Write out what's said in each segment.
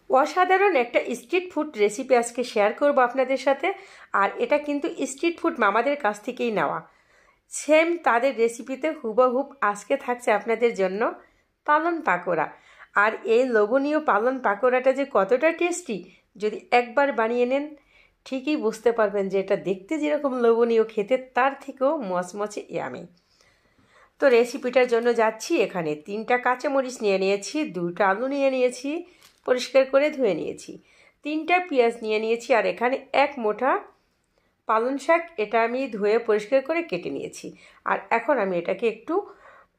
অসাধারণ একটা street food recipe আজকে শেয়ার করব আপনাদের সাথে। আর এটা কিন্তু স্ট্রিট ফুড মামাদের কাছ থেকেই নেওয়া, সেম তাদের রেসিপিতে হুবহুব আজকে থাকছে আপনাদের জন্য পালন পাকোড়া। আর এই লোভনীয় পালন পাকোড়াটা যে কতটা টেস্টি, যদি একবার বানিয়ে নেন ঠিকই বুঝতে পারবেন যে এটা দেখতে যেরকম লোভনীয়, খেতে তার থেকেও মচমচে ইয়ামি। তো রেসিপিটার জন্য যাচ্ছি, এখানে 3টা কাঁচামরিচ নিয়ে নিয়েছি, 2টা আলু নিয়ে নিয়েছি, পরিষ্কার করে ধুয়ে নিয়েছি, 3টা পেঁয়াজ নিয়ে নিয়েছি, আর এখানে 1 মুঠা পালং শাক, এটা আমি ধুয়ে পরিষ্কার করে কেটে নিয়েছি। আর এখন আমি এটাকে একটু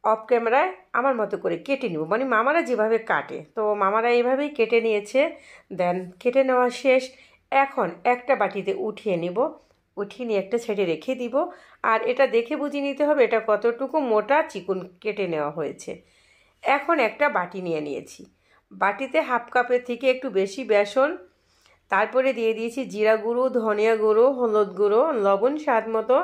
অফ ক্যামেরায় আমার মতো করে কেটে নেব, মানে মামারা যেভাবে কাটে তো মামারা এইভাবেই কেটে নিয়েছে। দেন কেটে নেওয়া শেষ, এখন একটা বাটিতে উঠিয়ে নেব, উঠিয়ে নিয়ে একটা সাইডে রেখে দিব। আর এটা দেখে বুঝে নিতে হবে এটা কতটুকু মোটা চিকন কেটে নেওয়া হয়েছে। এখন একটা বাটি নিয়ে নিয়েছি, বাটিতে হাফ কাপের থেকে একটু বেশি বেসন, তারপরে দিয়ে দিয়েছি জিরা গুঁড়ো, ধনিয়া গুঁড়ো, হলুদ গুঁড়ো, লবণ স্বাদ মতো।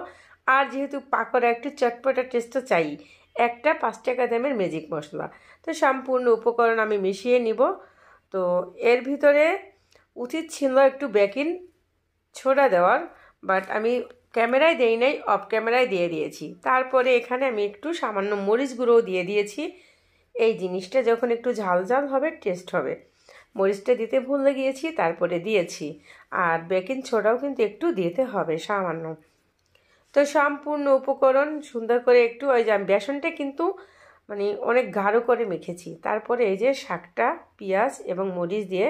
আর যেহেতু পাকোড়া একটু চটপটা টেস্টও চাই, একটা 5 টাকা দামের ম্যাজিক মশলা। তো সম্পূর্ণ উপকরণ আমি মিশিয়ে নিব। তো এর ভিতরে উচিত ছিল একটু বেকিং সোডা দেওয়ার, বাট আমি ক্যামেরায় দেই নাই, অফ ক্যামেরায় দিয়ে দিয়েছি। তারপরে এখানে আমি একটু সামান্য মরিচ গুঁড়োও দিয়ে দিয়েছি। এই জিনিসটা যখন একটু ঝাল ঝাল হবে টেস্ট হবে, মরিচটা দিতে ভুলে গিয়েছি, তারপরে দিয়েছি। আর বেকিং সোডাও কিন্তু একটু দিতে হবে সামান্য। তো সম্পূর্ণ উপকরণ সুন্দর করে একটু, ওই যে আমি বেসনটা কিন্তু মানে অনেক গাঢ় করে মেখেছি, তারপরে এই যে শাকটা পেঁয়াজ এবং মরিচ দিয়ে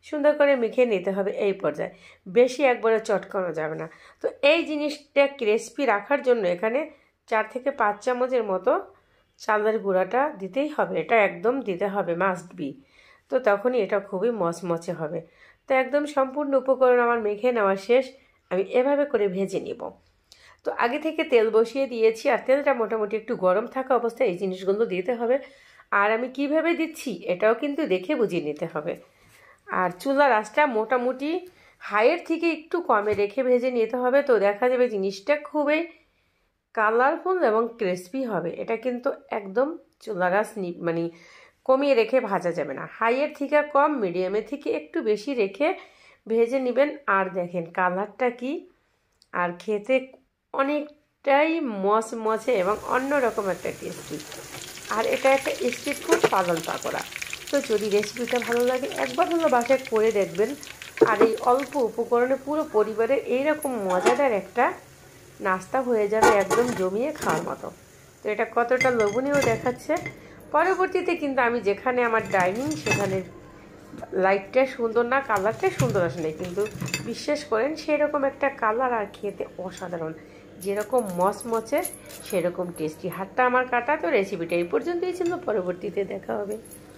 সুন্দর করে মেখে নিতে হবে। এই পর্যায়ে বেশি একবারে চটকানো যাবে না। তো এই জিনিসটা ক্রিস্পি রাখার জন্য এখানে 4 থেকে 5 চামচের মতো চালের গুঁড়াটা দিতেই হবে, এটা একদম দিতে হবে, মাস্ট বি। তো তখনই এটা খুবই মচমচে হবে। তো একদম সম্পূর্ণ উপকরণ আমার মেখে নেওয়া শেষ, আমি এভাবে করে ভেজে নিব। তো আগে থেকে তেল বসিয়ে দিয়েছি, আর তেলটা মোটামুটি একটু গরম থাকা অবস্থায় এই জিনিসগুলো দিতে হবে। আর আমি কিভাবে দিচ্ছি এটাও কিন্তু দেখে বুঝিয়ে নিতে হবে। আর চুলার আঁচটা মোটামুটি হাইয়ের থেকে একটু কমে রেখে ভেজে নিতে হবে। তো দেখা যাবে জিনিসটা খুবই কালারফুল এবং ক্রিস্পি হবে। এটা কিন্তু একদম চুলার আঁচ মানে কমিয়ে রেখে ভাজা যাবে না, হাইয়ের থেকে কম, মিডিয়ামের থেকে একটু বেশি রেখে ভেজে নেবেন। আর দেখেন কালারটা কি, আর খেতে অনেকটাই মচমচে এবং অন্যরকম একটা টেস্টি। আর এটা একটা স্ট্রিট ফুড পালন পাকোড়া। তো যদি রেসিপিটা ভালো লাগে একবার হলো বাসায় করে দেখবেন। আর এই অল্প উপকরণে পুরো পরিবারের এইরকম মজাদার একটা নাস্তা হয়ে যাবে, একদম জমিয়ে খাওয়ার মতো। তো এটা কতটা লোভনীয় দেখাচ্ছে। পরবর্তীতে কিন্তু আমি যেখানে আমার ডাইনিং, সেখানে লাইটটা সুন্দর না, কালারটা সুন্দর আসে না, কিন্তু বিশ্বাস করেন সেরকম একটা কালার, আর খেতে অসাধারণ, যেরকম মচমচে সেরকম টেস্টি। হাতটা আমার কাটা। তো রেসিপিটা এই পর্যন্তই ছিল, পরবর্তীতে দেখা হবে।